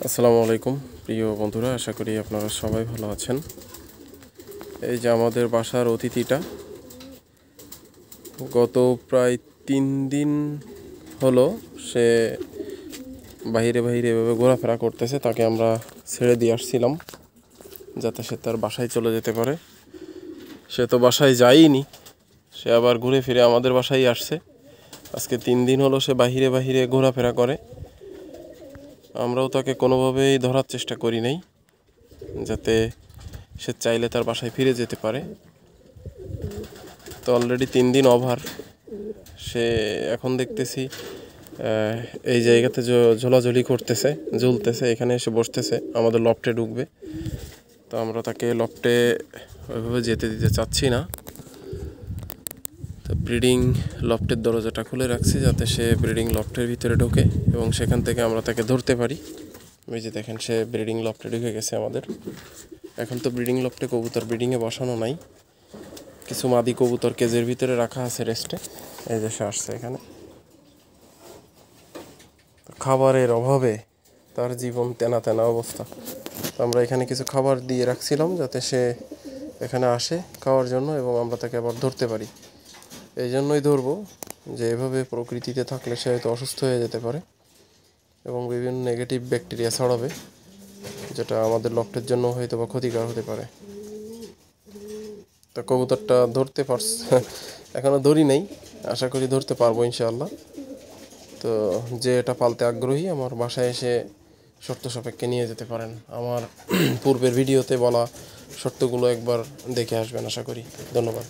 আসসালামু আলাইকুম প্রিয় বন্ধুরা, আশা করি আপনারা সবাই ভালো আছেন। এই যে আমাদের বাসার অতিথিটা গত প্রায় 3 দিন হলো সে বাইরে এভাবে ঘোরাফেরা করতেছে। তাকে আমরা ছেড়ে দিয়ে আসছিলাম যাতে সে তার বাসায় চলে যেতে পারে। সে তো বাসায় যায়নি, সে আবার ঘুরে ফিরে আমাদের বাসায় আসছে। আজকে 3 দিন হলো সে বাহিরে ঘোরাফেরা করে। আমরাও তাকে কোনোভাবেই ধরার চেষ্টা করি নাই যাতে সে চাইলে তার বাসায় ফিরে যেতে পারে। তো অলরেডি 3 দিন ওভার। সে এখন দেখতেছি এই জায়গাতে ঝোলাঝুলি করতেছে, ঝুলতেছে, এখানে এসে বসতেছে, আমাদের লফটে ঢুকবে। তো আমরা তাকে লফটে ওইভাবে যেতে দিতে চাচ্ছি না। তো ব্রিডিং লফটের দরজাটা খুলে রাখছি যাতে সে ব্রিডিং লফটের ভিতরে ঢোকে এবং সেখান থেকে আমরা তাকে ধরতে পারি। ওই যে দেখেন, সে ব্রিডিং লফটে ঢুকে গেছে আমাদের। এখন তো ব্রিডিং লফটে কবুতর ব্রিডিংয়ে বসানো নাই, কিছু মাদি কবুতর কেজের ভিতরে রাখা আছে রেস্টে। এই যে সে আসছে এখানে। খাবারের অভাবে তার জীবন তেনা তেনা অবস্থা। তো আমরা এখানে কিছু খাবার দিয়ে রাখছিলাম যাতে সে এখানে আসে খাওয়ার জন্য এবং আমরা তাকে আবার ধরতে পারি। এই জন্যই ধরবো যে এভাবে প্রকৃতিতে থাকলে সে হয়তো অসুস্থ হয়ে যেতে পারে এবং বিভিন্ন নেগেটিভ ব্যাকটেরিয়া ছড়াবে, যেটা আমাদের লফটের জন্য হয়তো বা ক্ষতিকর হতে পারে। তো কবুতরটা ধরতে পারছে, এখনও ধরি নাই, আশা করি ধরতে পারবো ইনশাআল্লাহ। তো যে এটা পালতে আগ্রহী আমার বাসায় এসে শর্ত সাপেক্ষে নিয়ে যেতে পারেন। আমার পূর্বের ভিডিওতে বলা শর্তগুলো একবার দেখে আসবেন আশা করি। ধন্যবাদ।